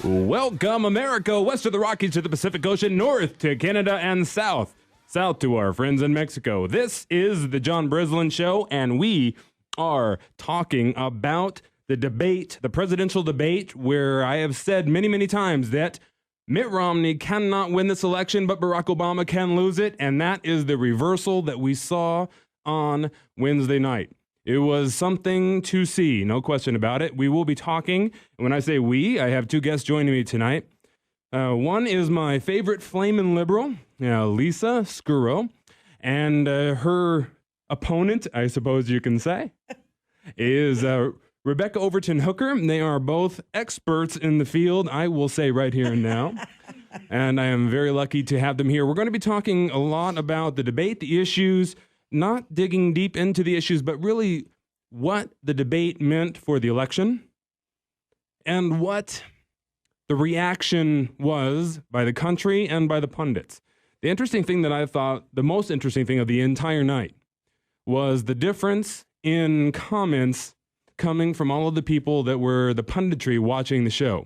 Welcome, America, west of the Rockies to the Pacific Ocean, north to Canada, and south to our friends in Mexico. This is the John Brislin Show, and we are talking about the debate, the presidential debate, where I have said many, many times that Mitt Romney cannot win this election, but Barack Obama can lose it, and that is the reversal that we saw on Wednesday night. It was something to see, no question about it. We will be talking. When I say we, I have two guests joining me tonight. One is my favorite flamin' liberal, Lisa Skurow, and her opponent, I suppose you can say, is Rebecca Overton-Hooker. They are both experts in the field, I will say right here and now. And I am very lucky to have them here. We're going to be talking a lot about the debate, the issues, not digging deep into the issues, but really what the debate meant for the election and what the reaction was by the country and by the pundits. The interesting thing that I thought, the most interesting thing of the entire night, was the difference in comments coming from all of the people that were the punditry watching the show.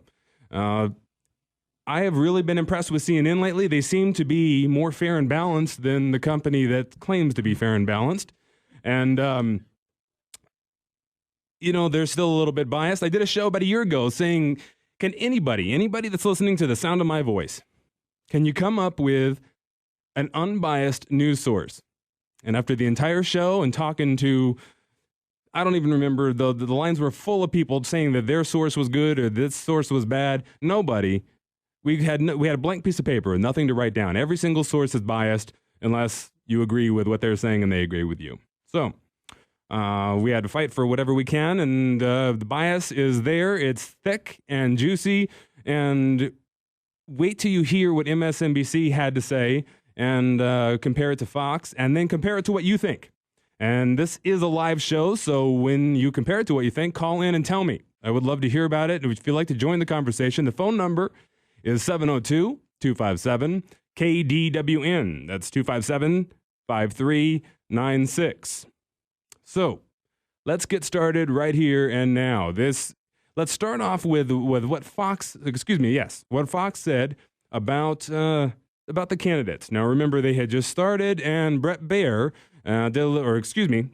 I have really been impressed with CNN lately. They seem to be more fair and balanced than the company that claims to be fair and balanced. And, they're still a little bit biased. I did a show about a year ago saying, can anybody that's listening to the sound of my voice, can you come up with an unbiased news source? And after the entire show and talking to, I don't even remember, the lines were full of people saying that their source was good or this source was bad. Nobody. We had a blank piece of paper and nothing to write down. Every single source is biased unless you agree with what they're saying and they agree with you. So we had to fight for whatever we can, and the bias is there. It's thick and juicy, and wait till you hear what MSNBC had to say and compare it to Fox, and then compare it to what you think. And this is a live show, so when you compare it to what you think, call in and tell me. I would love to hear about it. If you'd like to join the conversation, the phone number is 702-257-KDWN. That's 257-5396. So let's get started right here and now. Let's start off with what Fox said about the candidates. Now remember, they had just started, and Bret Baier, the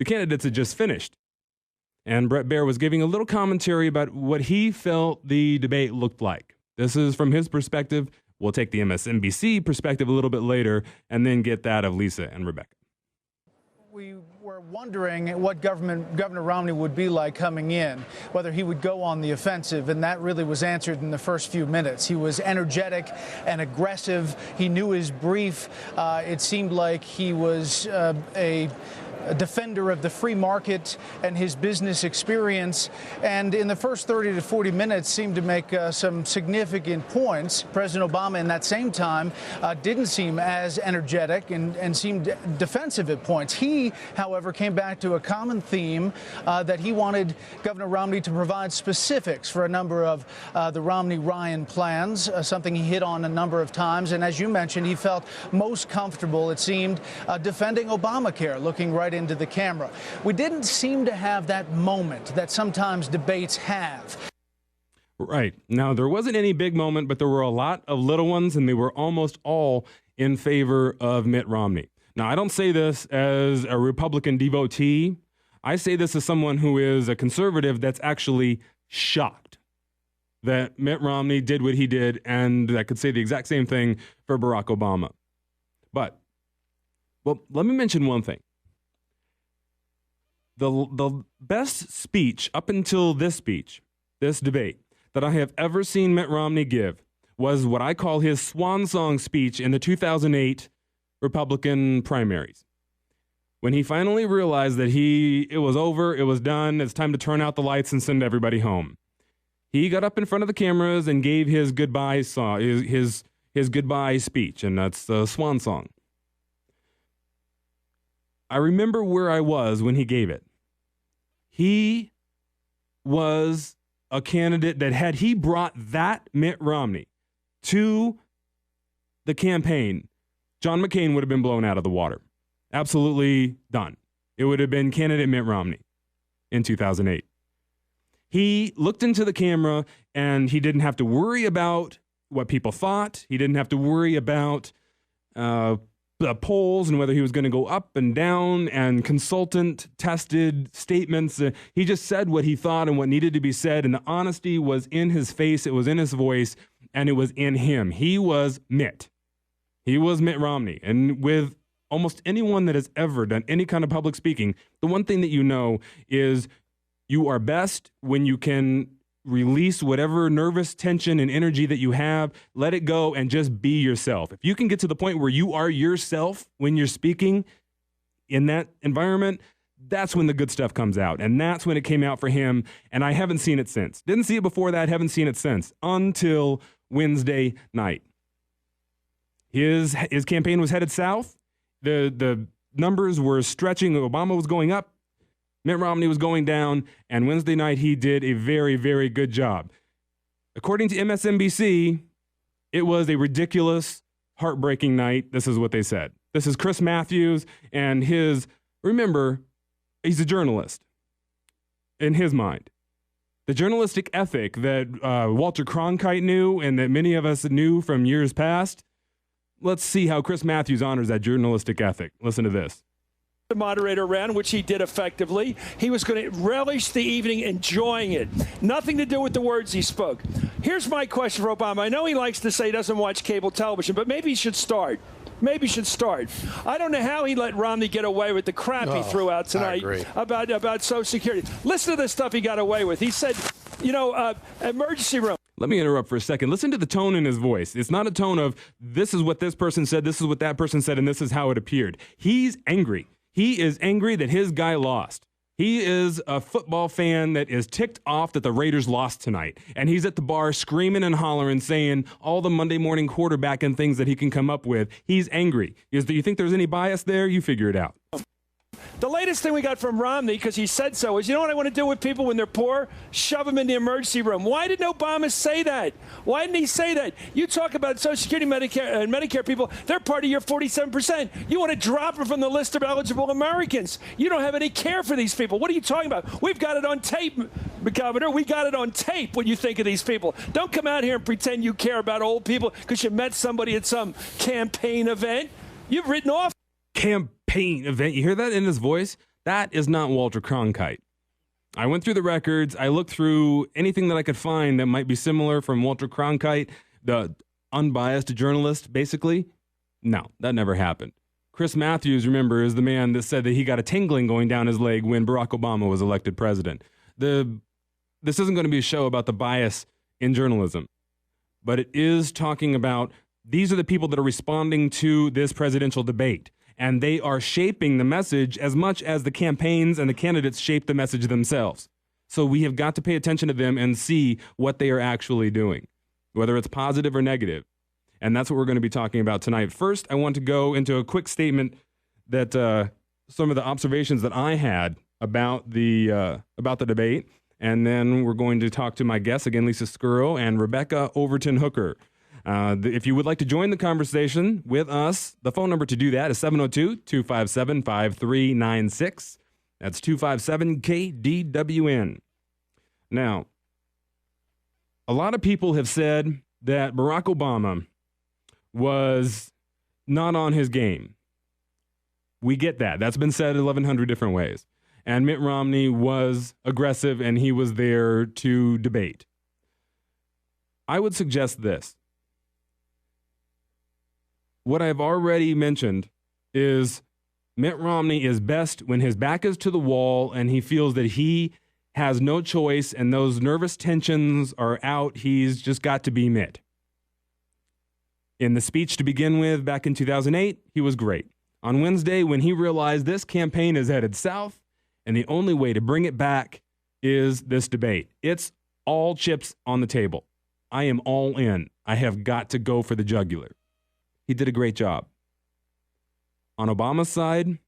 candidates had just finished. And Bret Baier was giving a little commentary about what he felt the debate looked like. This is from his perspective. We'll take the MSNBC perspective a little bit later and then get that of Lisa and Rebecca. We were wondering what Governor Romney would be like coming in, whether he would go on the offensive, and that really was answered in the first few minutes. He was energetic and aggressive. He knew his brief. It seemed like he was a defender of the free market and his business experience, and in the first 30 to 40 minutes seemed to make some significant points. President Obama in that same time didn't seem as energetic and seemed defensive at points. He, however, came back to a common theme that he wanted Governor Romney to provide specifics for a number of the Romney-Ryan plans, something he hit on a number of times, and as you mentioned, he felt most comfortable, it seemed, defending Obamacare, looking right into the camera. We didn't seem to have that moment that sometimes debates have. Right. Now, there wasn't any big moment, but there were a lot of little ones, and they were almost all in favor of Mitt Romney. Now, I don't say this as a Republican devotee. I say this as someone who is a conservative that's actually shocked that Mitt Romney did what he did, and I could say the exact same thing for Barack Obama. But, well, let me mention one thing. The best speech up until this debate, that I have ever seen Mitt Romney give was what I call his Swan Song speech in the 2008 Republican primaries. When he finally realized that it was over, it was done, it's time to turn out the lights and send everybody home. He got up in front of the cameras and gave his goodbye song, his goodbye speech, and that's the Swan Song. I remember where I was when he gave it. He was a candidate that had he brought that Mitt Romney to the campaign, John McCain would have been blown out of the water. Absolutely done. It would have been candidate Mitt Romney in 2008. He looked into the camera and he didn't have to worry about what people thought. He didn't have to worry about the polls and whether he was going to go up and down and consultant tested statements. He just said what he thought and what needed to be said. And the honesty was in his face. It was in his voice, and it was in him. He was Mitt. He was Mitt Romney. And with almost anyone that has ever done any kind of public speaking, the one thing that you know is you are best when you can release whatever nervous tension and energy that you have, let it go and just be yourself. If you can get to the point where you are yourself when you're speaking in that environment, that's when the good stuff comes out. And that's when it came out for him. And I haven't seen it since. Didn't see it before that, haven't seen it since until Wednesday night. His campaign was headed south. The numbers were stretching. Obama was going up. Mitt Romney was going down, and Wednesday night he did a very, very good job. According to MSNBC, it was a ridiculous, heartbreaking night. This is what they said. This is Chris Matthews and remember, he's a journalist in his mind. The journalistic ethic that Walter Cronkite knew and that many of us knew from years past. Let's see how Chris Matthews honors that journalistic ethic. Listen to this. The moderator ran, which he did effectively. He was going to relish the evening, enjoying it. Nothing to do with the words he spoke. Here's my question for Obama. I know he likes to say he doesn't watch cable television, but maybe he should start. Maybe he should start. I don't know how he let Romney get away with the crap he threw out tonight about Social Security. Listen to the stuff he got away with. He said, emergency room. Let me interrupt for a second. Listen to the tone in his voice. It's not a tone of this is what this person said, this is what that person said, and this is how it appeared. He's angry. He is angry that his guy lost. He is a football fan that is ticked off that the Raiders lost tonight. And he's at the bar screaming and hollering, saying all the Monday morning quarterbacking things that he can come up with. He's angry. Do you think there's any bias there? You figure it out. The latest thing we got from Romney, because he said so, is, you know what I want to do with people when they're poor? Shove them in the emergency room. Why didn't Obama say that? Why didn't he say that? You talk about Social Security, Medicare, and Medicare people. They're part of your 47%. You want to drop them from the list of eligible Americans. You don't have any care for these people. What are you talking about? We've got it on tape, Governor. We got it on tape what you think of these people. Don't come out here and pretend you care about old people because you met somebody at some campaign event. You've written off. Campaign event. You hear that in his voice? That is not Walter Cronkite. I went through the records. I looked through anything that I could find that might be similar from Walter Cronkite, the unbiased journalist, basically. No, that never happened. Chris Matthews, remember, is the man that said that he got a tingling going down his leg when Barack Obama was elected president. This isn't going to be a show about the bias in journalism, but it is talking about these are the people that are responding to this presidential debate. And they are shaping the message as much as the campaigns and the candidates shape the message themselves. So we have got to pay attention to them and see what they are actually doing, whether it's positive or negative. And that's what we're going to be talking about tonight. First, I want to go into a quick statement that some of the observations that I had about the debate. And then we're going to talk to my guests, again, Lisa Skurow and Rebecca Overton-Hooker. If you would like to join the conversation with us, the phone number to do that is 702-257-5396. That's 257-KDWN. Now, a lot of people have said that Barack Obama was not on his game. We get that. That's been said 1,100 different ways. And Mitt Romney was aggressive, and he was there to debate. I would suggest this. What I've already mentioned is Mitt Romney is best when his back is to the wall and he feels that he has no choice and those nervous tensions are out. He's just got to be Mitt. In the speech to begin with back in 2008, he was great. On Wednesday, when he realized this campaign is headed south and the only way to bring it back is this debate. It's all chips on the table. I am all in. I have got to go for the jugular. He did a great job. On Obama's side,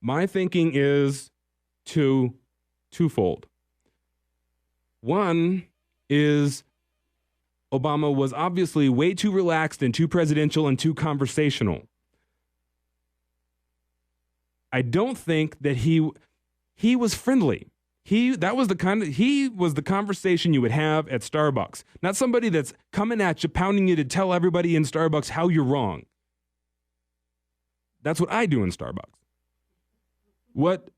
my thinking is twofold. One is Obama was obviously way too relaxed and too presidential and too conversational. I don't think that he was friendly. He was the conversation you would have at Starbucks, not somebody that's coming at you, pounding you to tell everybody in Starbucks how you're wrong. That's what I do in Starbucks. What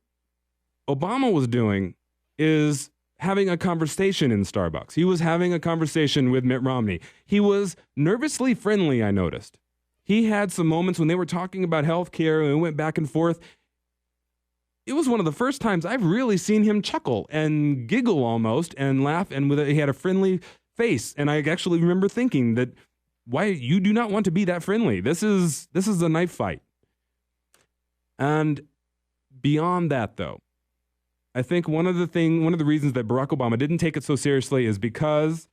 Obama was doing is having a conversation in Starbucks. He was having a conversation with Mitt Romney. He was nervously friendly, I noticed. He had some moments when they were talking about health care and we went back and forth. It was one of the first times I've really seen him chuckle and giggle almost and laugh, and he had a friendly face. And I actually remember thinking that, why, you do not want to be that friendly. This is a knife fight. And beyond that, though, I think one of the reasons that Barack Obama didn't take it so seriously is because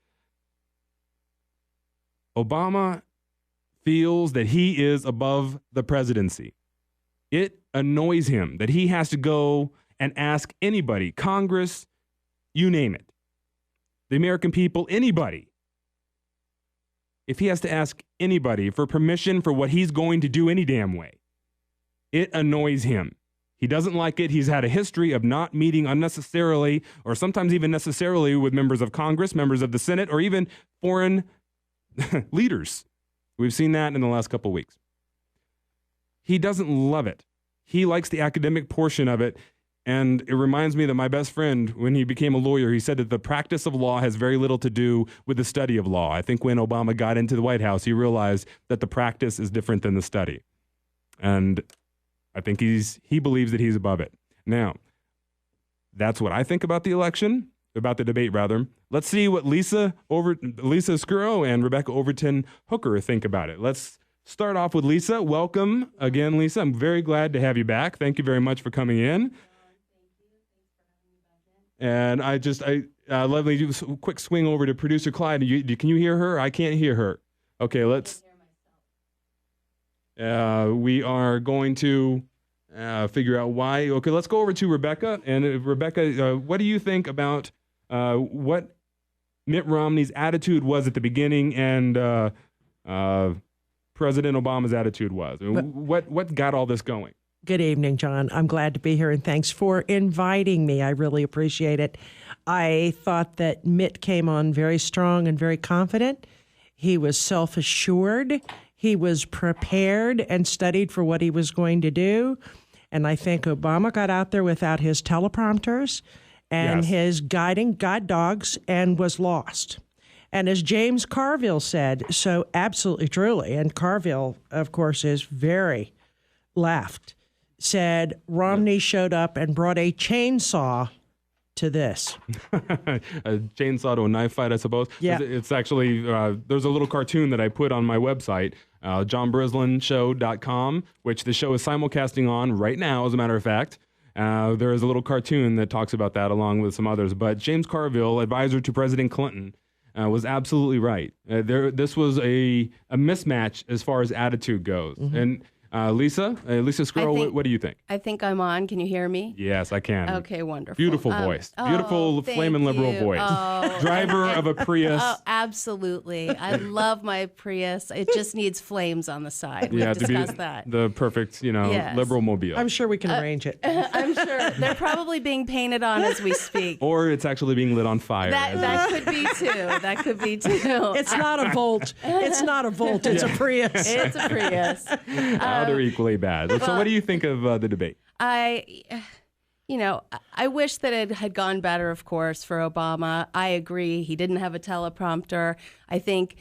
Obama feels that he is above the presidency. It annoys him that he has to go and ask anybody, Congress, you name it, the American people, anybody. If he has to ask anybody for permission for what he's going to do any damn way, it annoys him. He doesn't like it. He's had a history of not meeting unnecessarily or sometimes even necessarily with members of Congress, members of the Senate, or even foreign leaders. We've seen that in the last couple of weeks. He doesn't love it. He likes the academic portion of it. And it reminds me that my best friend, when he became a lawyer, he said that the practice of law has very little to do with the study of law. I think when Obama got into the White House, he realized that the practice is different than the study. And I think he believes that he's above it. Now, that's what I think about the election, about the debate, rather. Let's see what Lisa Skurow and Rebecca Overton-Hooker think about it. Let's start off with Lisa. Welcome again, Lisa. I'm very glad to have you back. Thank you very much for coming in. And I let me do a quick swing over to producer Clyde. Can you hear her? I can't hear her. Okay, let's. We are going to figure out why. Okay, let's go over to Rebecca. And Rebecca, what do you think about what Mitt Romney's attitude was at the beginning and President Obama's attitude was? What got all this going? Good evening, John. I'm glad to be here, and thanks for inviting me. I really appreciate it. I thought that Mitt came on very strong and very confident. He was self-assured. He was prepared and studied for what he was going to do. And I think Obama got out there without his teleprompters and his guide dogs and was lost. And as James Carville said, so absolutely truly, and Carville, of course, is very left, said Romney showed up and brought a chainsaw to this. A chainsaw to a knife fight, I suppose. Yeah. It's actually, there's a little cartoon that I put on my website, johnbrislinshow.com, which the show is simulcasting on right now, as a matter of fact. There is a little cartoon that talks about that along with some others. But James Carville, advisor to President Clinton, was absolutely right. This was a mismatch as far as attitude goes. Mm-hmm. And Lisa Skurow, what do you think? I think I'm on. Can you hear me? Yes, I can. Okay, wonderful. Beautiful voice. Beautiful flaming liberal voice. Driver of a Prius. Oh, absolutely. I love my Prius. It just needs flames on the side. We've discussed that. The perfect, liberal mobile. I'm sure we can arrange it. I'm sure. They're probably being painted on as we speak. Or it's actually being lit on fire. That could be too. That could be too. It's not a Volt. It's not a Volt. It's a Prius. It's a Prius. They're equally bad. So what do you think of the debate? I wish that it had gone better, of course, for Obama. I agree. He didn't have a teleprompter. I think,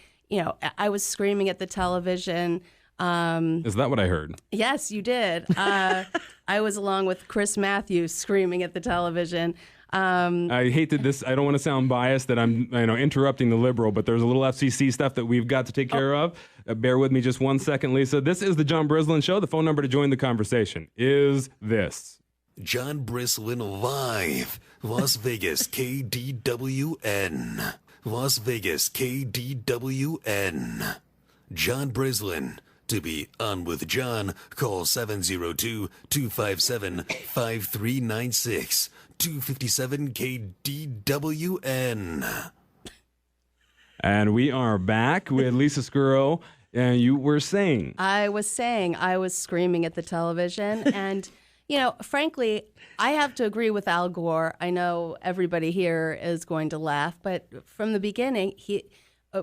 I was screaming at the television. Is that what I heard? Yes, you did. I was along with Chris Matthews screaming at the television. I hate that I don't want to sound biased that I'm interrupting the liberal, but there's a little FCC stuff that we've got to take care of. Bear with me just 1 second, Lisa. This is the John Brislin Show. The phone number to join the conversation is this. John Brislin live, Las Vegas, KDWN. Las Vegas, KDWN. John Brislin. To be on with John, call 702-257-5396. 257 KDWN. And we are back with Lisa Skurow. And you were saying? I was saying I was screaming at the television. And, frankly, I have to agree with Al Gore. I know everybody here is going to laugh, but from the beginning,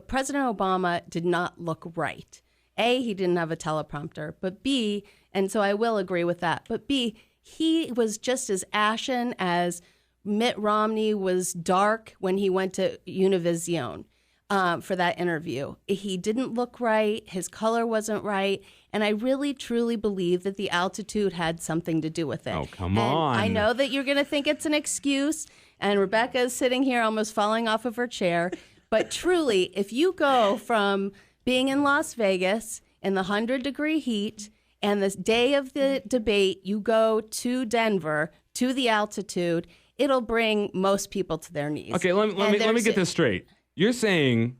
President Obama did not look right. A, he didn't have a teleprompter, but B, and so I will agree with that, but B, he was just as ashen as Mitt Romney was dark when he went to Univision for that interview. He didn't look right. His color wasn't right. And I really, truly believe that the altitude had something to do with it. Oh, come on. I know that you're going to think it's an excuse, and Rebecca is sitting here almost falling off of her chair. But truly, if you go from being in Las Vegas in the 100-degree heat, and the day of the debate, you go to Denver, to the altitude, it'll bring most people to their knees. Okay, let me get this straight. You're saying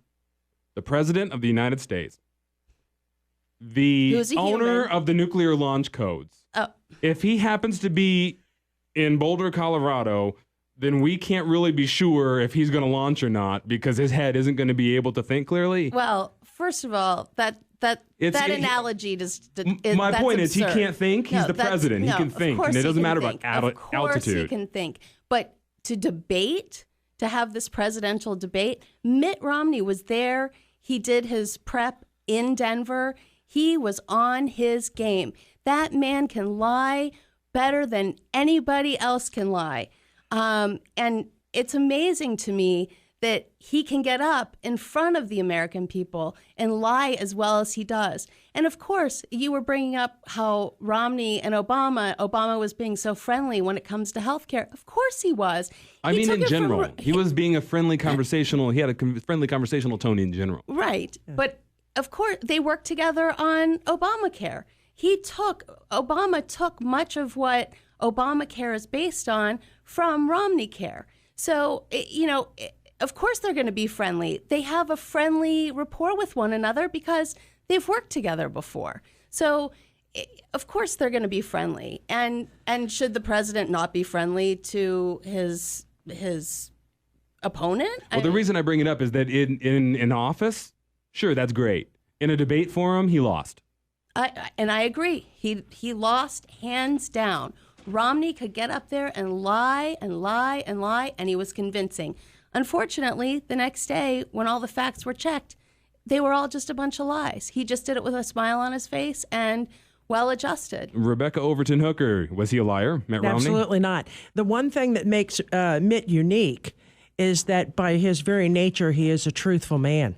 the President of the United States, the owner of the nuclear launch codes, if he happens to be in Boulder, Colorado, then we can't really be sure if he's going to launch or not because his head isn't going to be able to think clearly? Well, first of all, that analogy my point is he can't think. He's the president. He can think, and it doesn't matter about altitude. Of course he can think. But to debate, to have this presidential debate, Mitt Romney was there. He did his prep in Denver. He was on his game. That man can lie better than anybody else can lie. And it's amazing to me that he can get up in front of the American people and lie as well as he does. And of course, you were bringing up how Romney and Obama was being so friendly when it comes to healthcare. Of course he was. I mean, in general, he was being a friendly conversational. He had a friendly conversational tone in general. Right. Yeah. But of course, they worked together on Obamacare. Obama took much of what Obamacare is based on from Romney Care. So, of course they're going to be friendly. They have a friendly rapport with one another because they've worked together before. So, of course they're going to be friendly. And should the president not be friendly to his opponent? Well, the reason I bring it up is that in office, sure, that's great. In a debate forum, he lost. And I agree. He lost hands down. Romney could get up there and lie and lie and lie, and he was convincing. Unfortunately, the next day, when all the facts were checked, they were all just a bunch of lies. He just did it with a smile on his face and well-adjusted. Rebecca Overton-Hooker, was he a liar, Mitt Romney? Absolutely not. The one thing that makes Mitt unique is that by his very nature, he is a truthful man.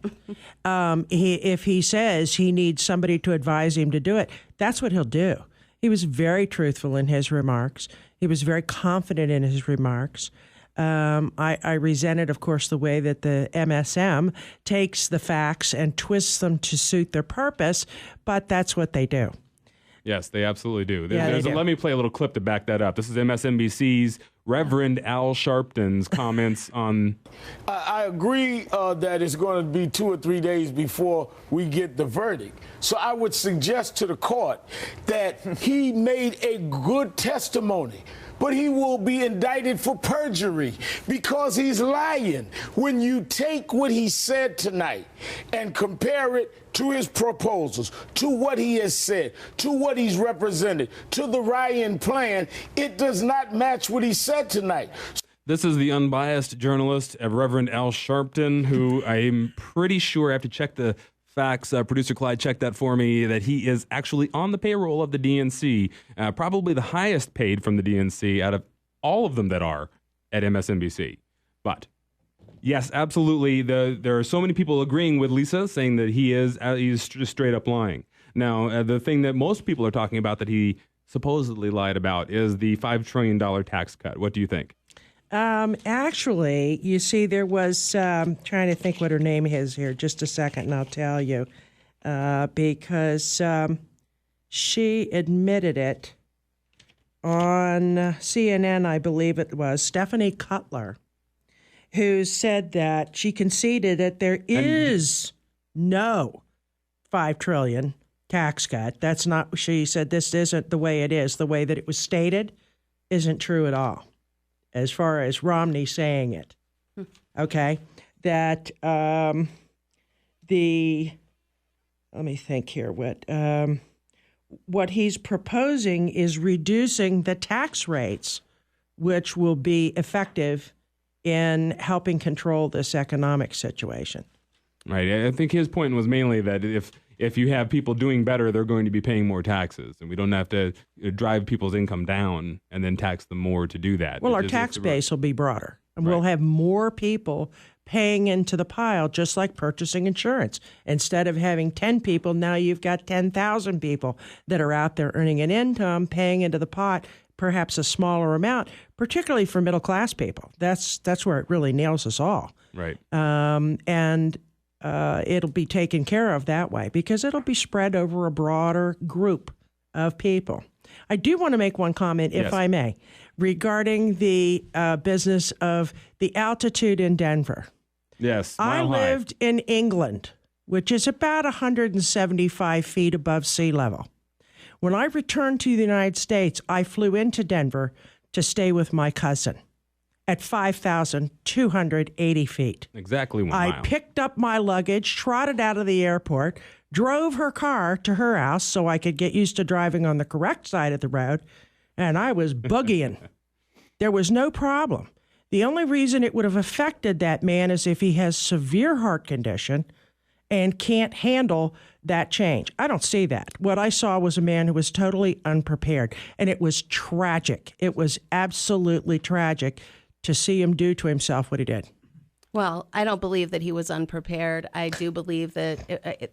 If he says he needs somebody to advise him to do it, that's what he'll do. He was very truthful in his remarks. He was very confident in his remarks. I resented, of course, the way that the MSM takes the facts and twists them to suit their purpose, but that's what they do. Yes, they absolutely do. They do. Let me play a little clip to back that up. This is MSNBC's Reverend Al Sharpton's comments on... I agree that it's going to be 2 or 3 days before we get the verdict. So I would suggest to the court that he made a good testimony, but he will be indicted for perjury because he's lying. When you take what he said tonight and compare it to his proposals, to what he has said, to what he's represented, to the Ryan plan, it does not match what he said tonight. This is the unbiased journalist, Reverend Al Sharpton, who I'm pretty sure I have to check the facts. Producer Clyde checked that for me, that he is actually on the payroll of the DNC, probably the highest paid from the DNC out of all of them that are at MSNBC. But yes, absolutely. There are so many people agreeing with Lisa, saying that he's just straight up lying. Now, the thing that most people are talking about that he supposedly lied about is the $5 trillion tax cut. What do you think? Actually, you see, there was, trying to think what her name is here, just a second, and I'll tell you, because she admitted it on CNN, I believe it was, Stephanie Cutler, who said that she conceded that there is no $5 trillion tax cut. That's not, she said this isn't the way it is. The way that it was stated isn't true at all, as far as Romney saying it. Okay? That let me think here, what he's proposing is reducing the tax rates, which will be effective in helping control this economic situation. Right. I think his point was mainly that if you have people doing better, they're going to be paying more taxes, and we don't have to drive people's income down and then tax them more to do that. Well, our tax base will be broader, and we'll have more people paying into the pile, just like purchasing insurance. Instead of having 10 people, now you've got 10,000 people that are out there earning an income, paying into the pot, perhaps a smaller amount, particularly for middle-class people. That's where it really nails us all. Right. It'll be taken care of that way because it'll be spread over a broader group of people. I do want to make one comment, if I may, regarding the business of the altitude in Denver. Yes, I lived in England, which is about 175 feet above sea level. When I returned to the United States, I flew into Denver to stay with my cousin at 5,280 feet. Exactly 1 mile. I picked up my luggage, trotted out of the airport, drove her car to her house so I could get used to driving on the correct side of the road, and I was boogieing. There was no problem. The only reason it would have affected that man is if he has severe heart condition and can't handle that change. I don't see that. What I saw was a man who was totally unprepared, and it was tragic. It was absolutely tragic to see him do to himself what he did. Well, I don't believe that he was unprepared. I do believe that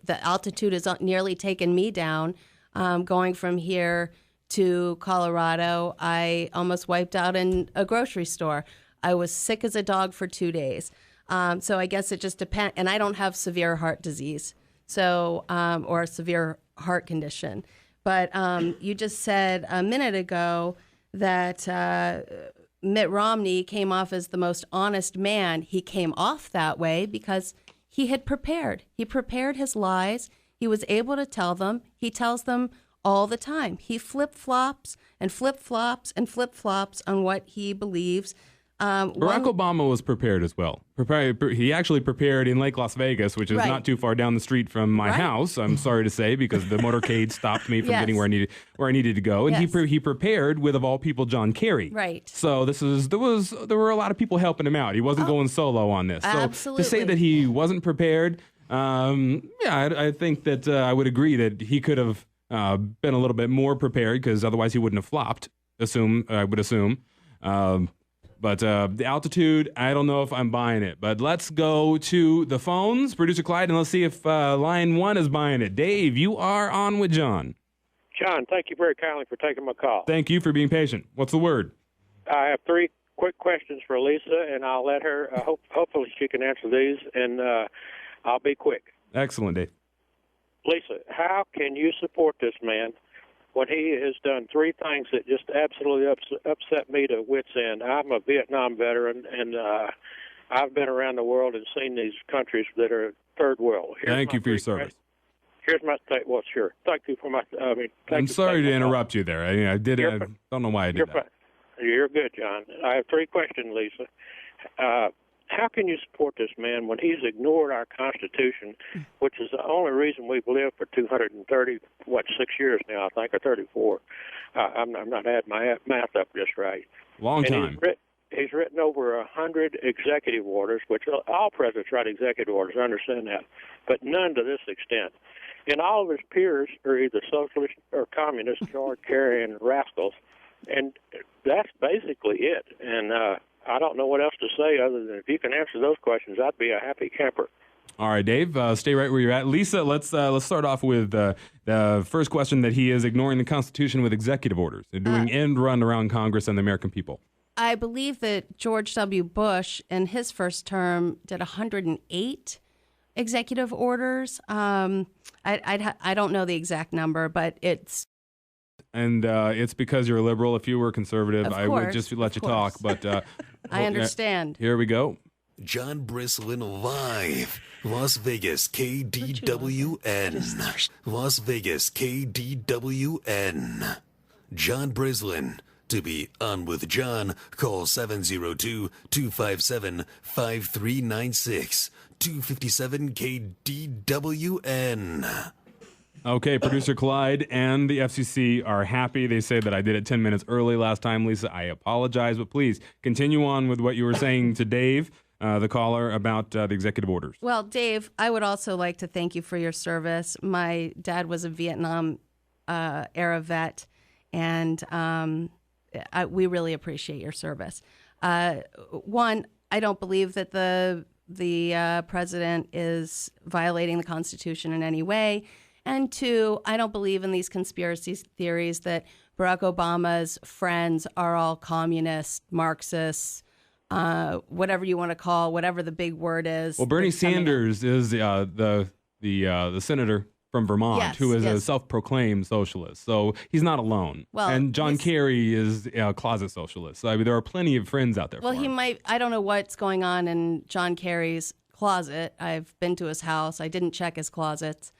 the altitude has nearly taken me down. Going from here to Colorado, I almost wiped out in a grocery store. I was sick as a dog for 2 days. So I guess it just depends. And I don't have severe heart disease, or a severe heart condition. But you just said a minute ago that Mitt Romney came off as the most honest man. He came off that way because he had prepared. He prepared his lies. He was able to tell them. He tells them all the time. He flip-flops and flip-flops and flip-flops on what he believes. Barack Obama was prepared as well. He actually prepared in Lake Las Vegas, which is not too far down the street from my house. I'm sorry to say, because the motorcade stopped me from getting where I needed to go. And he prepared with, of all people, John Kerry. Right. So there were a lot of people helping him out. He wasn't going solo on this. So absolutely. to say that he wasn't prepared, I think that I would agree that he could have been a little bit more prepared, because otherwise he wouldn't have flopped. I would assume. But the altitude, I don't know if I'm buying it. But let's go to the phones, Producer Clyde, and let's see if line 1 is buying it. Dave, you are on with John. John, thank you very kindly for taking my call. Thank you for being patient. What's the word? I have 3 quick questions for Lisa, and I'll let her, hopefully she can answer these, and I'll be quick. Excellent, Dave. Lisa, how can you support this man when he has done 3 things that just absolutely upset me to wit's end? I'm a Vietnam veteran, and I've been around the world and seen these countries that are third world. Thank you for your service. Here's my state. Well, sure. Thank you for my. I'm sorry to interrupt you there. I did. I don't know why I did that. You're good, John. I have 3 questions, Lisa. How can you support this man when he's ignored our Constitution, which is the only reason we've lived for 6 years now, I think, or 34. I'm not adding my math up just right. Long time. He's written over 100 executive orders, which all presidents write executive orders, I understand that, but none to this extent. And all of his peers are either socialist or communist, card-carrying rascals, and that's basically it. And I don't know what else to say other than if you can answer those questions, I'd be a happy camper. All right, Dave, stay right where you're at. Lisa, let's start off with the first question, that he is ignoring the Constitution with executive orders and doing end run around Congress and the American people. I believe that George W. Bush, in his first term, did 108 executive orders. I don't know the exact number, but it's... And it's because you're a liberal. If you were conservative, I would just let you talk. But I understand. Here we go. John Brislin live. Las Vegas, KDWN. Las Vegas, KDWN. John Brislin. To be on with John, call 702-257-5396. 257 KDWN. Okay, producer Clyde and the FCC are happy. They say that I did it 10 minutes early last time, Lisa. I apologize, but please continue on with what you were saying to Dave, the caller, about the executive orders. Well, Dave, I would also like to thank you for your service. My dad was a Vietnam era vet, and we really appreciate your service. One, I don't believe that the president is violating the Constitution in any way. And two, I don't believe in these conspiracy theories that Barack Obama's friends are all communists, Marxists, whatever you want to call, whatever the big word is. Well, Bernie Sanders is the senator from Vermont who is a self-proclaimed socialist. So he's not alone. Well, and John Kerry is a closet socialist. So I mean, there are plenty of friends out there. Well, for he him. might. I don't know what's going on in John Kerry's closet. I've been to his house. I didn't check his closets.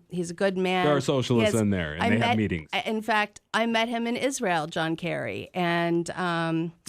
He's a good man. There are socialists in there, and they have meetings. In fact, I met him in Israel, John Kerry, and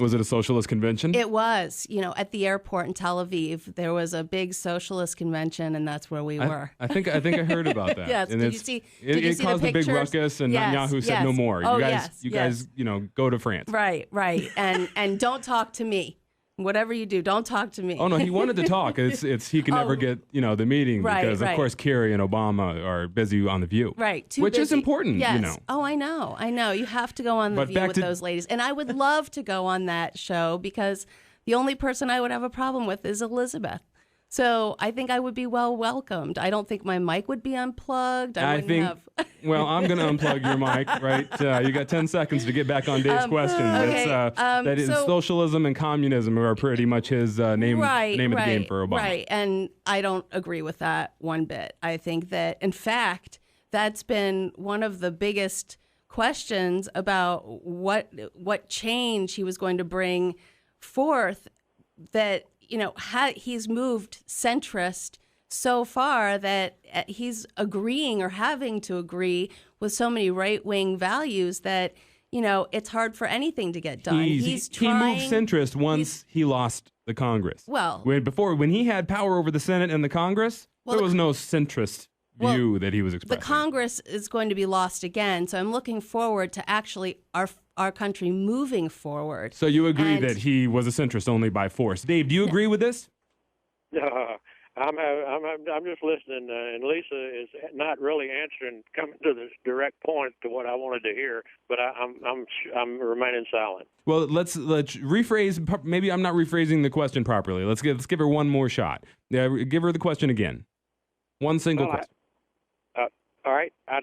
was it a socialist convention? It was. At the airport in Tel Aviv, there was a big socialist convention, and that's where we were. I think I heard about that. Yes. And Did you see? Did you it see caused the a big pictures? ruckus, and Yes, Netanyahu said yes. no more. Oh, You guys, go to France. Right, and don't talk to me. Whatever you do, don't talk to me. Oh no, he wanted to talk. It's he can never get the meeting because of course Kerry and Obama are busy on The View. Right, too which busy. is important. Yes. Oh, I know. You have to go on The View with those ladies, and I would love to go on that show because the only person I would have a problem with is Elizabeth. So I think I would be well welcomed. I don't think my mic would be unplugged. Well, I'm going to unplug your mic, right? You got 10 seconds to get back on Dave's question. Okay. Socialism and communism are pretty much his name of the game for Obama. Right, and I don't agree with that one bit. I think that, in fact, that's been one of the biggest questions about what change he was going to bring forth, that he's moved centrist so far that he's agreeing or having to agree with so many right-wing values that, it's hard for anything to get done. He moved centrist once he lost the Congress. Well, when he had power over the Senate and the Congress, there was no centrist view that he was expressing. The Congress is going to be lost again, so I'm looking forward to actually our country moving forward. So you agree that he was a centrist only by force. Dave, do you agree with this? I'm just listening, and Lisa is not really coming to this direct point to what I wanted to hear, but I'm remaining silent. Well, let's rephrase. Maybe I'm not rephrasing the question properly. Let's give her one more shot. Yeah, give her the question again. One single question. All right, I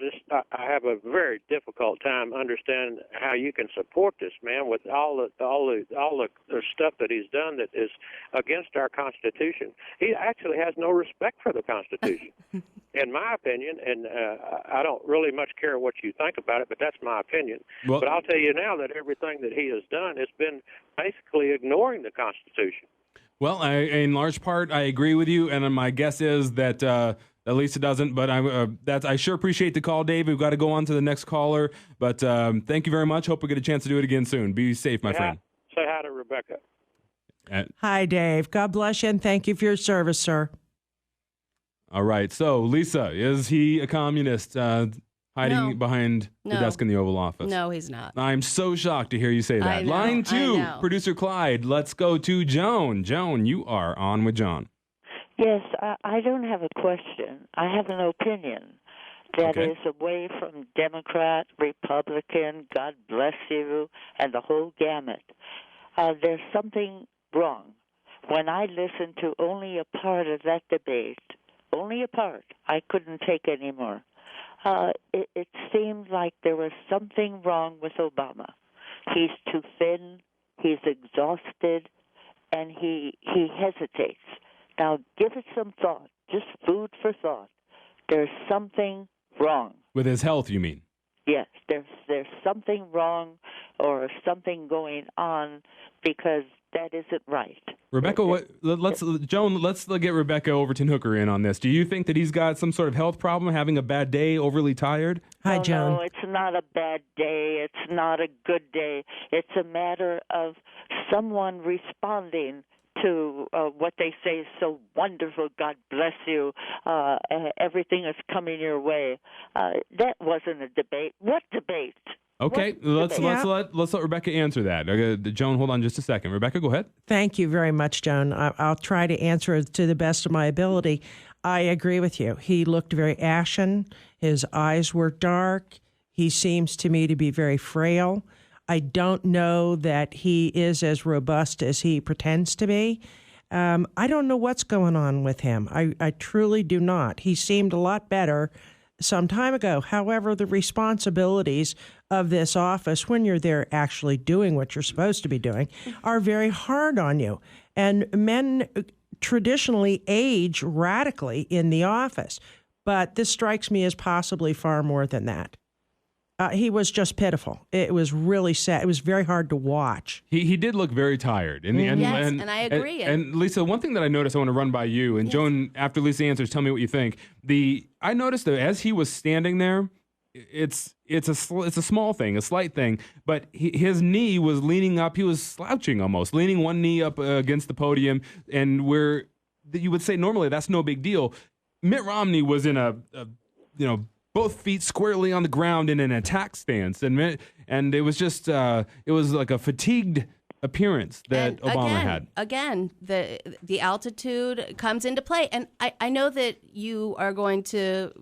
have a very difficult time understanding how you can support this man with all the stuff that he's done that is against our Constitution. He actually has no respect for the Constitution, in my opinion. And I don't really much care what you think about it, but that's my opinion. Well, but I'll tell you now that everything that he has done has been basically ignoring the Constitution. Well, in large part, I agree with you, and my guess is that. At least it doesn't, but I sure appreciate the call, Dave. We've got to go on to the next caller, but thank you very much. Hope we get a chance to do it again soon. Be safe, my friend. Say hi to Rebecca. Hi, Dave. God bless you, and thank you for your service, sir. All right. So, Lisa, is he a communist hiding behind the desk in the Oval Office? No, he's not. I'm so shocked to hear you say that. I know, Line 2, I know. Producer Clyde. Let's go to Joan. Joan, you are on with John. Yes, I don't have a question. I have an opinion that is away from Democrat, Republican, God bless you, and the whole gamut. There's something wrong. When I listened to only a part of that debate, only a part, I couldn't take any more. It seemed like there was something wrong with Obama. He's too thin, he's exhausted, and he hesitates. Now, give it some thought, just food for thought. There's something wrong. With his health, you mean? Yes, there's something wrong or something going on because that isn't right. Rebecca, let's get Rebecca Overton-Hooker in on this. Do you think that he's got some sort of health problem, having a bad day, overly tired? Hi, Joan. No, it's not a bad day. It's not a good day. It's a matter of someone responding to what they say is so wonderful. God bless you. Everything is coming your way. That wasn't a debate. What debate? Okay, let's let Rebecca answer that. Joan, hold on just a second. Rebecca, go ahead. Thank you very much, Joan. I'll try to answer it to the best of my ability. I agree with you. He looked very ashen. His eyes were dark. He seems to me to be very frail. I don't know that he is as robust as he pretends to be. I don't know what's going on with him. I truly do not. He seemed a lot better some time ago. However, the responsibilities of this office, when you're there actually doing what you're supposed to be doing, are very hard on you. And men traditionally age radically in the office. But this strikes me as possibly far more than that. He was just pitiful. It was really sad. It was very hard to watch. He did look very tired. In the end, yes, and I agree. And Lisa, one thing that I noticed, I want to run by you, and Joan, after Lisa answers, tell me what you think. I noticed that as he was standing there, it's a small thing, a slight thing, but his knee was leaning up. He was slouching almost, leaning one knee up against the podium, and where you would say normally that's no big deal. Mitt Romney was in a both feet squarely on the ground in an attack stance, and it was just it was like a fatigued appearance that Obama had. Again, the altitude comes into play, and I know that you are going to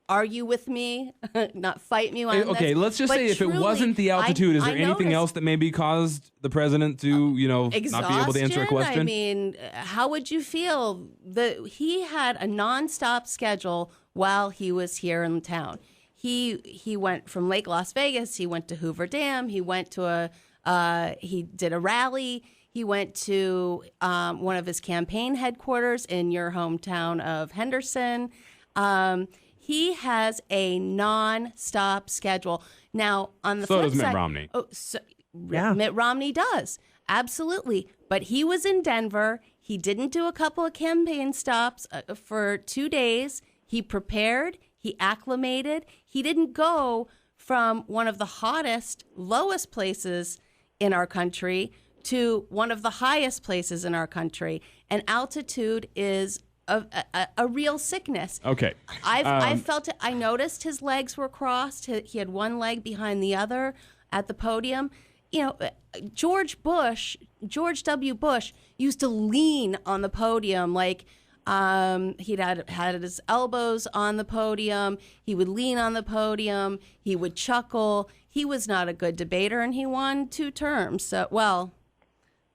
argue with me, not fight me on this. Okay, let's just say if it wasn't the altitude, is there anything else that maybe caused the president to, not be able to answer a question? I mean, how would you feel that he had a nonstop schedule while he was here in town? He went from Lake Las Vegas, he went to Hoover Dam, he went to he did a rally, he went to one of his campaign headquarters in your hometown of Henderson. He has a non-stop schedule. Now, on the flip side, so does Mitt Romney. Mitt Romney does. Absolutely. But he was in Denver. He didn't do a couple of campaign stops for 2 days. He prepared. He acclimated. He didn't go from one of the hottest, lowest places in our country to one of the highest places in our country. And altitude is a real sickness. Okay. I felt it. I noticed his legs were crossed. He had one leg behind the other at the podium. George W. Bush used to lean on the podium like he'd had his elbows on the podium. He would lean on the podium. He would chuckle. He was not a good debater, and he won 2 terms. So, well,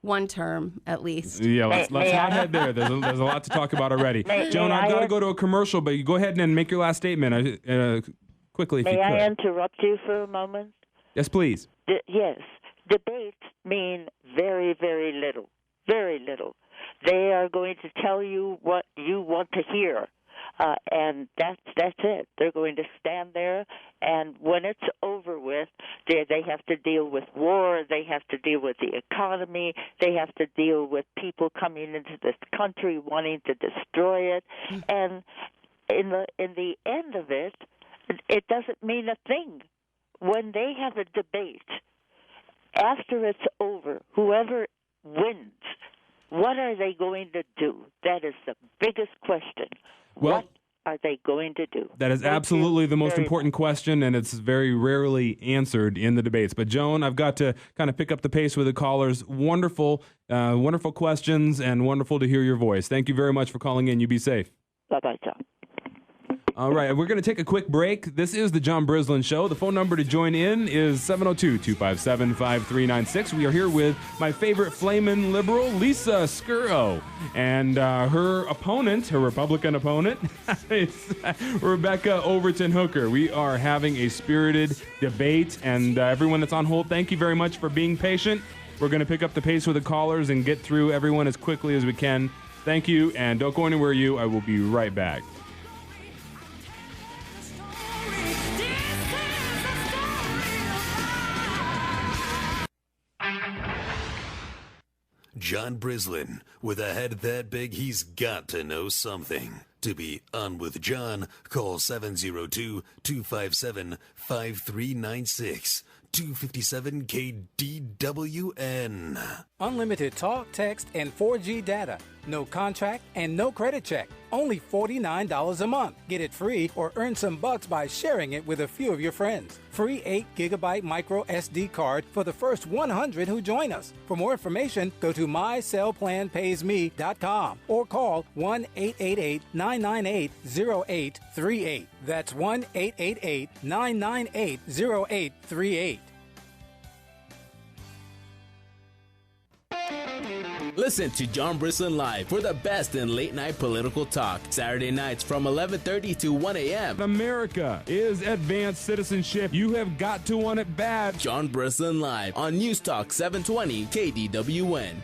1 term at least. Yeah, let's not head there. There's a lot to talk about already. Joan, I've got to go to a commercial, but you go ahead and make your last statement quickly if you could. May I interrupt you for a moment? Yes, please. Yes. Debates mean very, very little. Very little. They are going to tell you what you want to hear. And that's it. They're going to stand there, and when it's over with, they have to deal with war. They have to deal with the economy. They have to deal with people coming into this country wanting to destroy it. And in the end of it, it doesn't mean a thing. When they have a debate, after it's over, whoever wins, what are they going to do? That is the biggest question. Well, what are they going to do? That is absolutely the most important question, and it's very rarely answered in the debates. But, Joan, I've got to kind of pick up the pace with the callers. Wonderful questions, and wonderful to hear your voice. Thank you very much for calling in. You be safe. Bye-bye, John. All right, we're going to take a quick break. This is the John Brislin Show. The phone number to join in is 702-257-5396. We are here with my favorite flamin' liberal, Lisa Skurow, and her opponent, her Republican opponent, is Rebecca Overton-Hooker. We are having a spirited debate, and everyone that's on hold, thank you very much for being patient. We're going to pick up the pace with the callers and get through everyone as quickly as we can. Thank you, and don't go anywhere, I will be right back. John Brislin, with a head that big, he's got to know something. To be on with John, call 702-257-5396. 257 KDWN. Unlimited talk, text, and 4G data. No contract and no credit check. Only $49 a month. Get it free or earn some bucks by sharing it with a few of your friends. Free 8GB micro SD card for the first 100 who join us. For more information, go to mycellplanpaysme.com or call 1-888-998-0838. That's 1-888-998-0838. Listen to John Brislin Live for the best in late-night political talk. Saturday nights from 11:30 to 1 a.m. America is advanced citizenship. You have got to want it bad. John Brislin Live on News Talk 720 KDWN.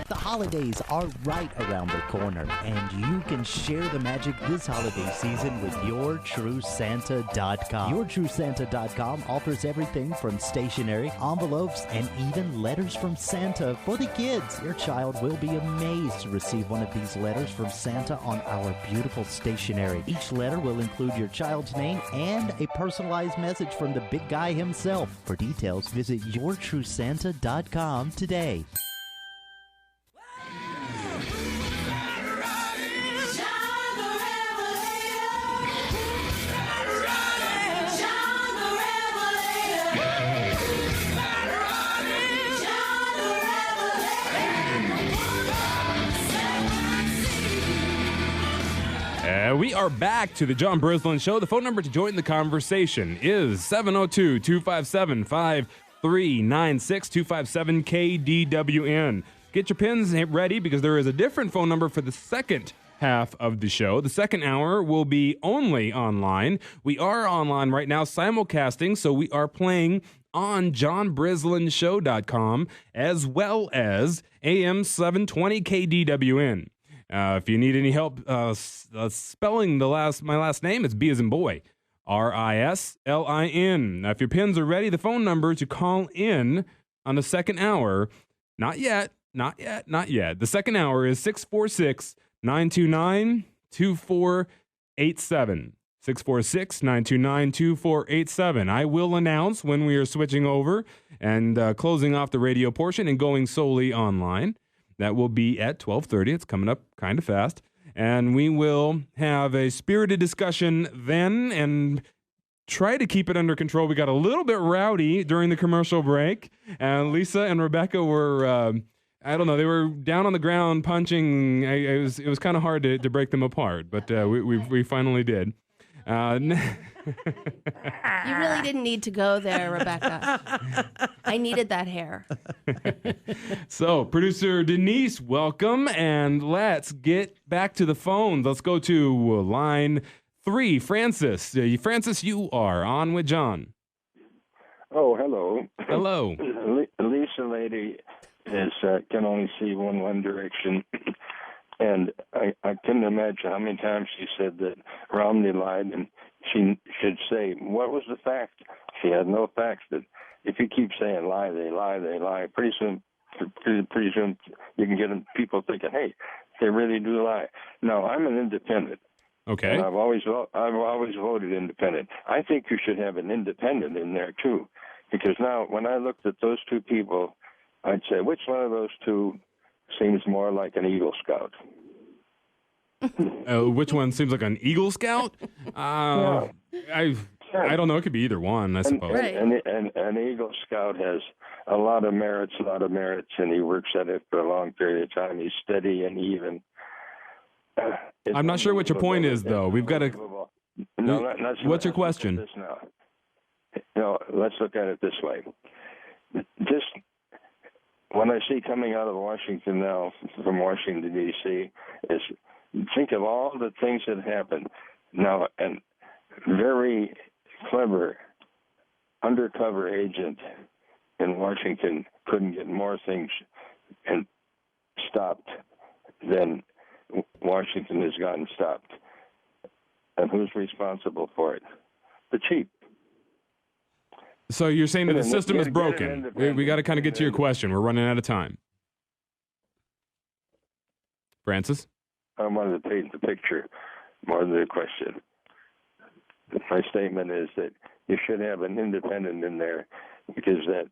The holidays are right around the corner, and you can share the magic this holiday season with YourTrueSanta.com. YourTrueSanta.com offers everything from stationery, envelopes, and even letters from Santa for the kids. Your child will be amazed to receive one of these letters from Santa on our beautiful stationery. Each letter will include your child's name and a personalized message from the big guy himself. For details, visit YourTrueSanta.com today. We are back to the John Brislin Show. The phone number to join the conversation is 702-257-5396, 257-KDWN. Get your pens ready because there is a different phone number for the second half of the show. The second hour will be only online. We are online right now simulcasting, so we are playing on johnbrislinshow.com as well as AM 720 KDWN. If you need any help spelling my last name, it's B as in boy, Rislin. Now, if your pens are ready, the phone number to call in on the second hour, not yet. The second hour is 646-929-2487. 646-929-2487. I will announce when we are switching over and closing off the radio portion and going solely online. That will be at 12:30. It's coming up kind of fast. And we will have a spirited discussion then and try to keep it under control. We got a little bit rowdy during the commercial break. And Lisa and Rebecca were, I don't know, they were down on the ground punching. It was kind of hard to break them apart, but we finally did. You really didn't need to go there, Rebecca. I needed that hair. So, producer Denise, welcome, and let's get back to the phone. Let's go to line 3, Francis. Francis, you are on with John. Oh, hello. Hello. Lisa lady can only see one direction. And I couldn't imagine how many times she said that Romney lied, and she should say, what was the fact? She had no facts. That if you keep saying lie, they lie, pretty soon you can get people thinking, hey, they really do lie. No, I'm an independent. Okay. And I've always voted independent. I think you should have an independent in there, too, because now when I looked at those two people, I'd say, which one of those two seems more like an Eagle Scout? Which one seems like an Eagle Scout? I don't know. It could be either one, I suppose. And an Eagle Scout has a lot of merits, and he works at it for a long period of time. He's steady and even. I'm not sure what your point is, though. We've got to. What's your question? This now. No, let's look at it this way. Just what I see coming out of Washington now, from Washington, D.C., is think of all the things that happened. Now, a very clever undercover agent in Washington couldn't get more things and stopped than Washington has gotten stopped. And who's responsible for it? The chief. So you're saying that the system is broken. We got to kind of get to your question. We're running out of time. Francis? I wanted to paint the picture more than the question. My statement is that you should have an independent in there because that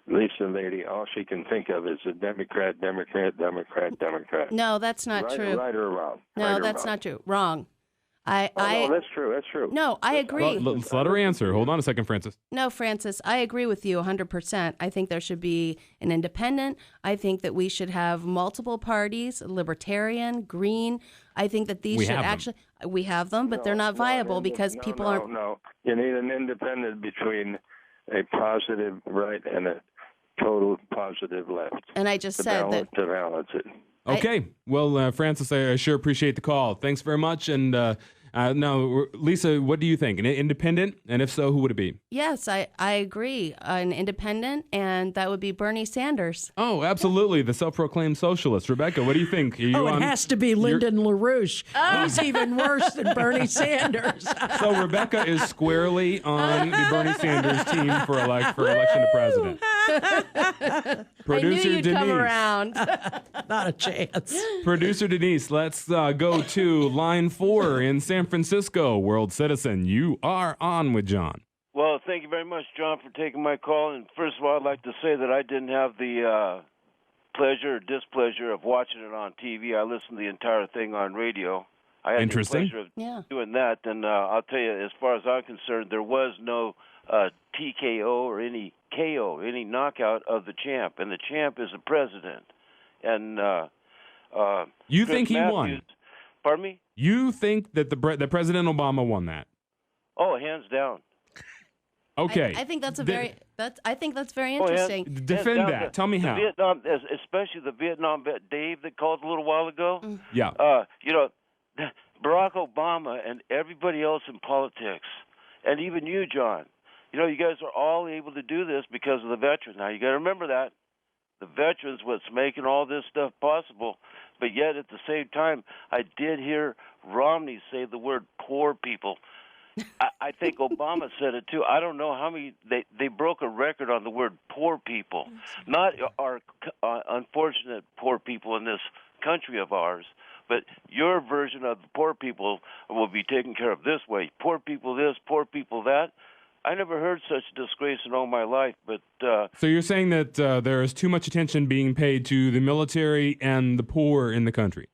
Lisa lady, all she can think of is a Democrat. No, that's not true. Right or wrong? No, that's not true. Wrong. No, that's true. That's true. No, I agree. Let's let her answer. Hold on a second, Francis. No, Francis, I agree with you 100%. I think there should be an independent. I think that we should have multiple parties, libertarian, green. I think that these we have them, but they're not viable because people aren't. No, you need an independent between a positive right and a total positive left. And I just said that. To balance it. Okay. Well, Francis, I sure appreciate the call. Thanks very much. And now, Lisa, what do you think? An independent? And if so, who would it be? Yes, I agree. An independent, and that would be Bernie Sanders. Oh, absolutely. The self-proclaimed socialist. Rebecca, what do you think? It has to be Lyndon LaRouche. He's even worse than Bernie Sanders. So Rebecca is squarely on the Bernie Sanders team for election to president. Producer I knew you'd Denise. come around. Not a chance. Producer Denise, let's go to line 4 in San Francisco. World Citizen, you are on with John. Well, thank you very much, John, for taking my call. And first of all, I'd like to say that I didn't have the pleasure or displeasure of watching it on TV. I listened to the entire thing on radio. I had the pleasure of doing that. And I'll tell you, as far as I'm concerned, there was no TKO or any KO, any knockout of the champ. And the champ is the president. And you think he won? Pardon me? You think that that President Obama won that? Oh, hands down. Okay. I think that's I think that's very interesting. Defend that. Tell me how. Vietnam, especially the Vietnam vet Dave that called a little while ago. Yeah. Barack Obama and everybody else in politics, and even you, John. You guys are all able to do this because of the veterans. Now, you got to remember that. The veterans what's making all this stuff possible. But yet, at the same time, I did hear Romney say the word poor people. I think Obama said it, too. I don't know how many. They broke a record on the word poor people. Not our unfortunate poor people in this country of ours, but your version of the poor people will be taken care of this way. Poor people this, poor people that. I never heard such disgrace in all my life, but... So you're saying that there is too much attention being paid to the military and the poor in the country?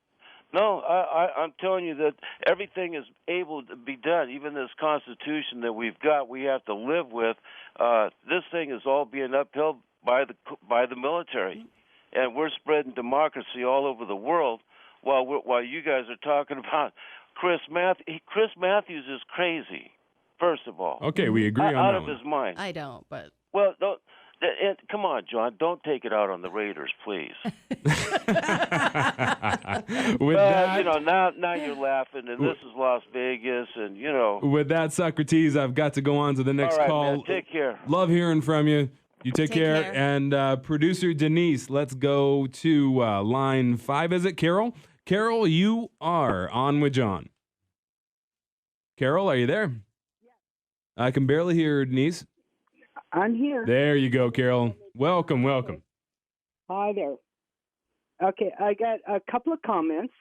No, I'm telling you that everything is able to be done. Even this Constitution that we've got, we have to live with. This thing is all being upheld by the military. And we're spreading democracy all over the world while you guys are talking about Chris Matthews. Chris Matthews is crazy. First of all. Okay, we agree on that out of one. his mind. I don't, but... Well, come on, John. Don't take it out on the Raiders, please. Now you're laughing, and this is Las Vegas, and, With that, Socrates, I've got to go on to the next all right, call. Man, take care. Love hearing from you. You take care. And producer Denise, let's go to line 5. Is it Carol? Carol, you are on with John. Carol, are you there? I can barely hear Denise. I'm here. There you go, Carol. Welcome. Hi there. Okay, I got a couple of comments.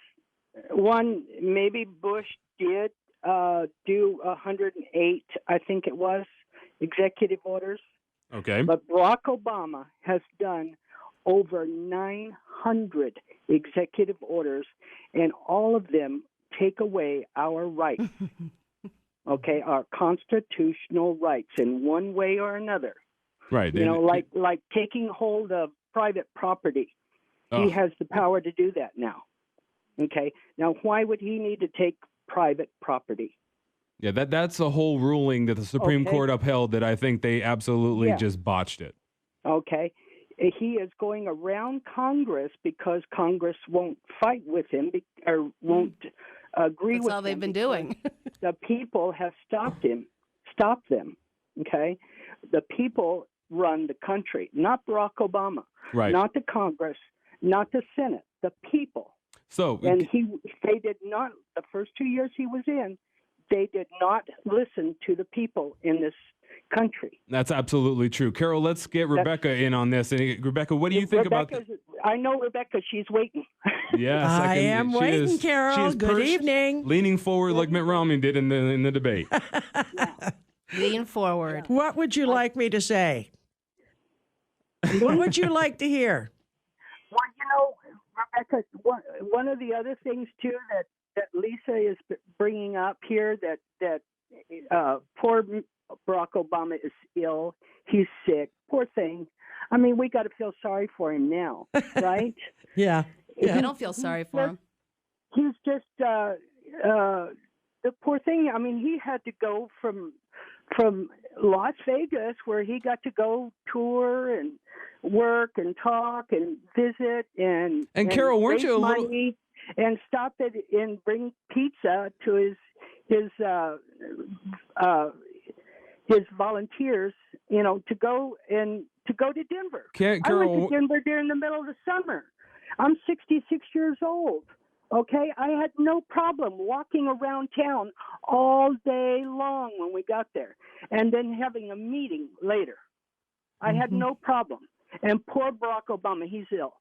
One, maybe Bush did do 108, I think it was, executive orders. Okay. But Barack Obama has done over 900 executive orders, and all of them take away our rights. Okay, our constitutional rights in one way or another. Right. Like taking hold of private property. He has the power to do that now. Okay, now why would he need to take private property? Yeah, that's a whole ruling that the Supreme Court upheld that I think they absolutely just botched it. Okay, he is going around Congress because Congress won't fight with him or won't agree with him. That's all they've been doing. The people have stopped them, okay? The people run the country, not Barack Obama, not the Congress, not the Senate, the people. So, and they did not, the first 2 years he was in, they did not listen to the people in this country. That's absolutely true. Carol, let's get Rebecca in on this. And Rebecca, what do you think about this? I know Rebecca, she's waiting. Yes, I am waiting, Carol. Good evening. Leaning forward like Mitt Romney did in the debate. Lean forward. What would you like me to say? What would you like to hear? Well, Rebecca, one of the other things too that Lisa is bringing up here that poor Barack Obama is ill. He's sick. Poor thing. I mean, we got to feel sorry for him now, right? Yeah. I don't feel sorry for him. He's just the poor thing. I mean, he had to go from Las Vegas, where he got to go tour and work and talk and visit and Carol, weren't you a little money and stop it and bring pizza to his volunteers, to go to Denver. I went to Denver during the middle of the summer. I'm 66 years old. Okay, I had no problem walking around town all day long when we got there, and then having a meeting later. I had no problem. And poor Barack Obama, he's ill.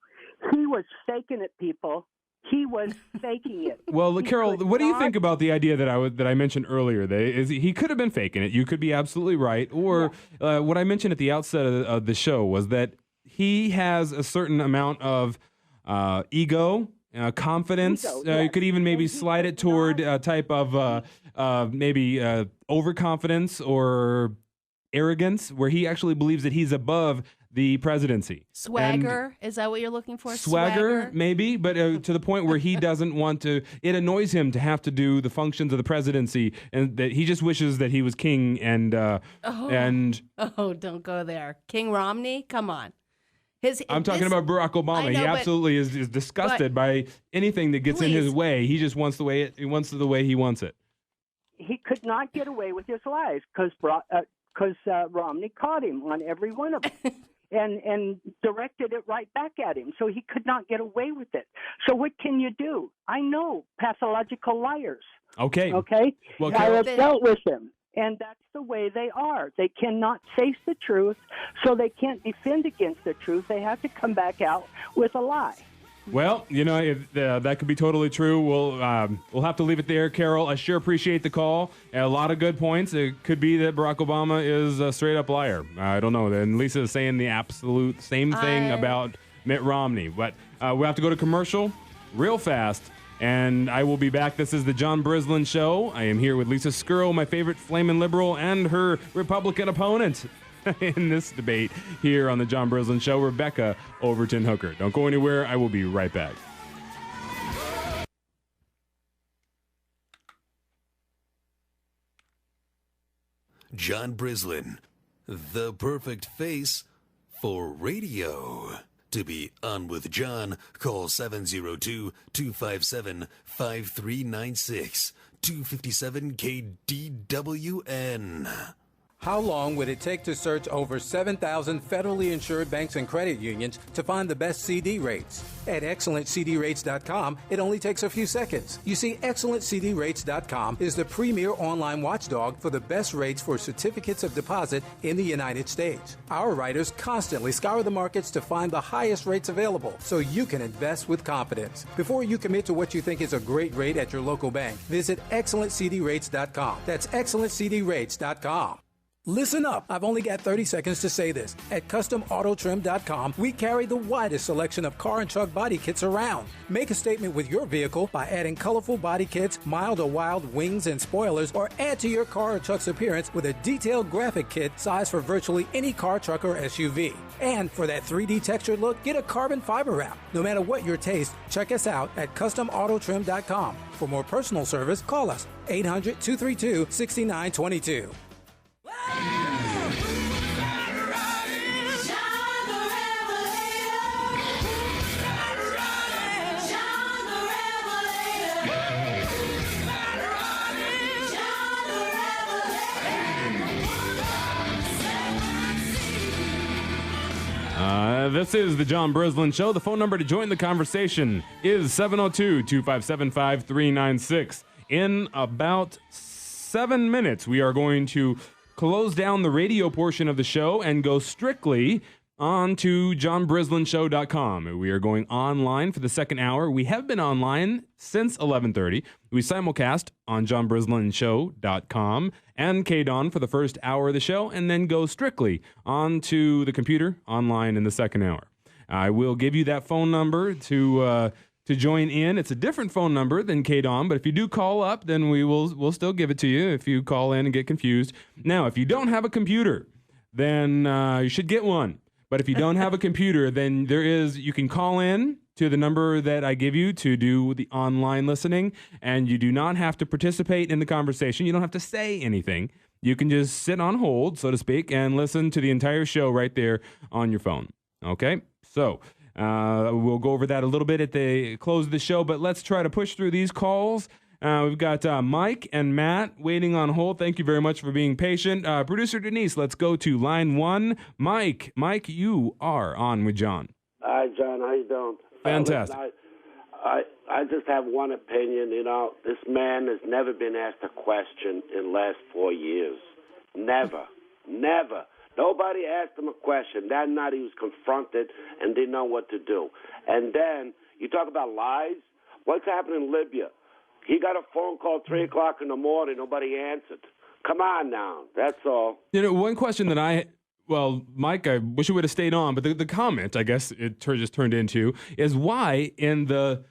He was faking it, people. He was faking it. Well, Carol, what do you think about the idea that I mentioned earlier? He could have been faking it. You could be absolutely right. Or what I mentioned at the outset of the show was that he has a certain amount of ego. Confidence. You could even maybe slide it toward a type of maybe overconfidence or arrogance, where he actually believes that he's above the presidency. Swagger, is that what you're looking for? Swagger, maybe, but to the point where he doesn't want to. It annoys him to have to do the functions of the presidency, and that he just wishes that he was king. And don't go there, King Romney. Come on. I'm talking about Barack Obama. He absolutely is disgusted by anything that gets in his way. He just wants the way he wants it. He could not get away with his lies because Romney caught him on every one of them and directed it right back at him. So he could not get away with it. So what can you do? I know pathological liars. Okay. Well, I have dealt with them. And that's the way they are. They cannot face the truth, so they can't defend against the truth. They have to come back out with a lie. Well, that could be totally true. We'll have to leave it there, Carol. I sure appreciate the call. A lot of good points. It could be that Barack Obama is a straight-up liar. I don't know. And Lisa is saying the absolute same thing about Mitt Romney. But we'll have to go to commercial real fast. And I will be back. This is the John Brislin Show. I am here with Lisa Skurow, my favorite flamin' liberal, and her Republican opponent in this debate here on the John Brislin Show, Rebecca Overton-Hooker. Don't go anywhere. I will be right back. John Brislin, the perfect face for radio. To be on with John, call 702-257-5396, 257 KDWN. How long would it take to search over 7,000 federally insured banks and credit unions to find the best CD rates? At ExcellentCDRates.com, it only takes a few seconds. You see, ExcellentCDRates.com is the premier online watchdog for the best rates for certificates of deposit in the United States. Our writers constantly scour the markets to find the highest rates available so you can invest with confidence. Before you commit to what you think is a great rate at your local bank, visit ExcellentCDRates.com. That's ExcellentCDRates.com. Listen up. I've only got 30 seconds to say this. At CustomAutoTrim.com, we carry the widest selection of car and truck body kits around. Make a statement with your vehicle by adding colorful body kits, mild or wild wings and spoilers, or add to your car or truck's appearance with a detailed graphic kit sized for virtually any car, truck, or SUV. And for that 3D textured look, get a carbon fiber wrap. No matter what your taste, check us out at CustomAutoTrim.com. For more personal service, call us 800-232-6922. This is the John Brislin Show. The phone number to join the conversation is 702-257-5396. In about 7 minutes, we are going to close down the radio portion of the show and go strictly on to johnbrislinshow.com. We are going online for the second hour. We have been online since 11:30. We simulcast on johnbrislinshow.com and KDON for the first hour of the show, and then go strictly onto the computer online in the second hour. I will give you that phone number to join in. It's a different phone number than KDON, but if you do call up, then we'll still give it to you if you call in and get confused. Now, if you don't have a computer, then you should get one. But if you don't have a computer, then you can call in to the number that I give you to do the online listening, and you do not have to participate in the conversation. You don't have to say anything. You can just sit on hold, so to speak, and listen to the entire show right there on your phone. Okay? So we'll go over that a little bit at the close of the show, but let's try to push through these calls. We've got Mike and Matt waiting on hold. Thank you very much for being patient. Producer Denise, let's go to line one. Mike, you are on with John. Hi, John. How you doing? Fantastic. I just have one opinion. You know, this man has never been asked a question in the last 4 years. Never. Nobody asked him a question. That night he was confronted and didn't know what to do. And then you talk about lies. What's happening in Libya? He got a phone call 3 o'clock in the morning. Nobody answered. Come on now. That's all. You know, one question that Mike, I wish it would have stayed on, but the comment, I guess it just turned into, is why in the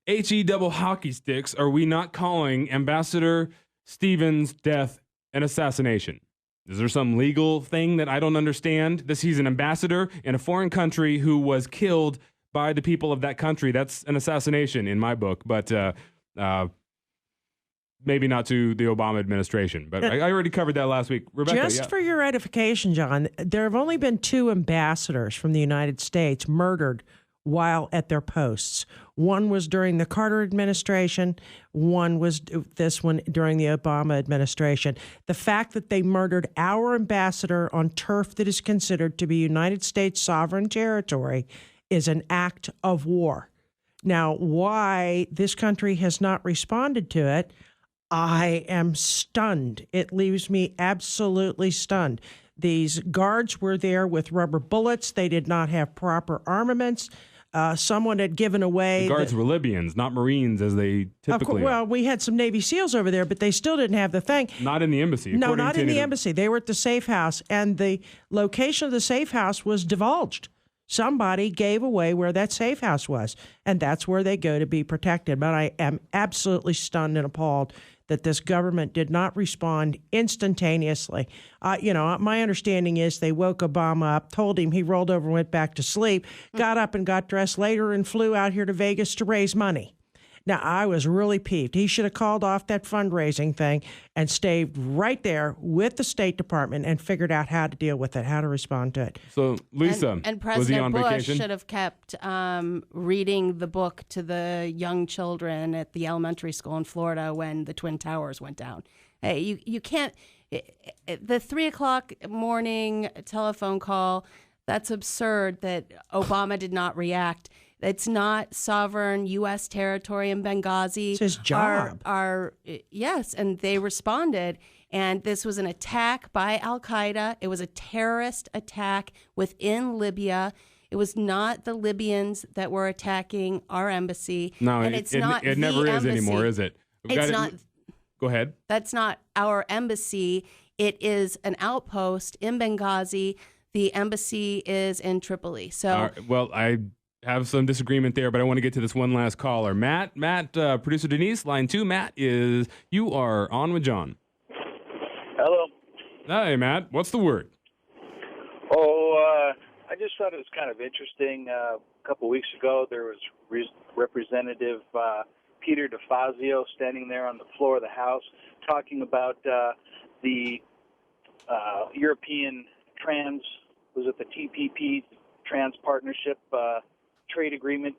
HE double hockey sticks are we not calling Ambassador Stevens' death an assassination? Is there some legal thing that I don't understand? He's an ambassador in a foreign country who was killed by the people of that country. That's an assassination in my book, but maybe not to the Obama administration. But I already covered that last week. Rebecca, just for your edification, John, there have only been 2 ambassadors from the United States murdered while at their posts. One was during the Carter administration. One was this one during the Obama administration. The fact that they murdered our ambassador on turf that is considered to be United States sovereign territory is an act of war. Now, why this country has not responded to it, I am stunned. It leaves me absolutely stunned. These guards were there with rubber bullets. They did not have proper armaments. Someone had given away. The guards were Libyans, not Marines, as they typically are. Well, we had some Navy SEALs over there, but they still didn't have the thing. Not in the embassy. No, not in the embassy. They were at the safe house, and the location of the safe house was divulged. Somebody gave away where that safe house was, and that's where they go to be protected. But I am absolutely stunned and appalled that this government did not respond instantaneously. My understanding is they woke Obama up, told him, he rolled over and went back to sleep, got up and got dressed later and flew out here to Vegas to raise money. Now, I was really peeved. He should have called off that fundraising thing and stayed right there with the State Department and figured out how to deal with it, how to respond to it. So, Lisa, and was he on President Bush vacation? should have kept reading the book to the young children at the elementary school in Florida when the Twin Towers went down. Hey, you can't. The 3 o'clock morning telephone call, that's absurd that Obama did not react. It's not sovereign U.S. territory in Benghazi. It's his job. Yes, and they responded. And this was an attack by al-Qaeda. It was a terrorist attack within Libya. It was not the Libyans that were attacking our embassy. No, and it's not it the never is embassy. anymore, is it? It's not. Go ahead. That's not our embassy. It is an outpost in Benghazi. The embassy is in Tripoli. So, well, I have some disagreement there, but I want to get to this one last caller. Matt, producer Denise, line 2. Matt, you are on with John. Hello. Hey, Matt, what's the word? I just thought it was kind of interesting. A couple weeks ago, there was Representative Peter DeFazio standing there on the floor of the House talking about the European the TPP, Trans Partnership trade agreement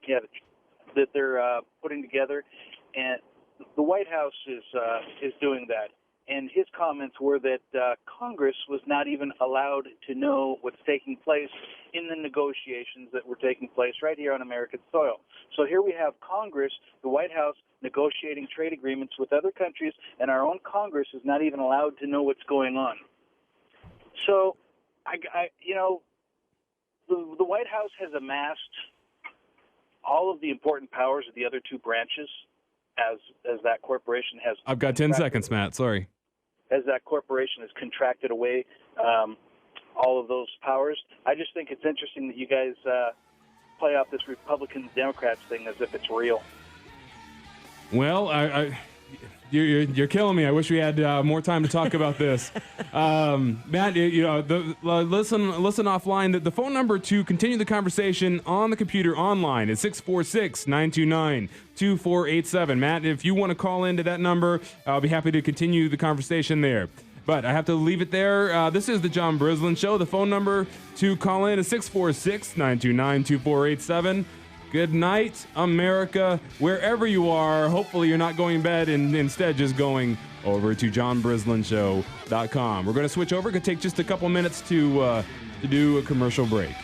that they're putting together, and the White House is doing that. And his comments were that Congress was not even allowed to know what's taking place in the negotiations that were taking place right here on American soil. So here we have Congress, the White House, negotiating trade agreements with other countries, and our own Congress is not even allowed to know what's going on. So, the White House has amassed all of the important powers of the other two branches as that corporation has. I've got 10 seconds, Matt. Sorry. As that corporation has contracted away all of those powers. I just think it's interesting that you guys play off this Republicans-Democrats thing as if it's real. Well, you're killing me. I wish we had more time to talk about this. Matt, listen offline. The phone number to continue the conversation on the computer online is 646-929-2487. Matt, if you want to call into that number, I'll be happy to continue the conversation there. But I have to leave it there. This is the John Brislin Show. The phone number to call in is 646-929-2487. Good night, America, wherever you are. Hopefully you're not going to bed and instead just going over to johnbrislinshow.com. We're going to switch over. It's going to take just a couple minutes to do a commercial break.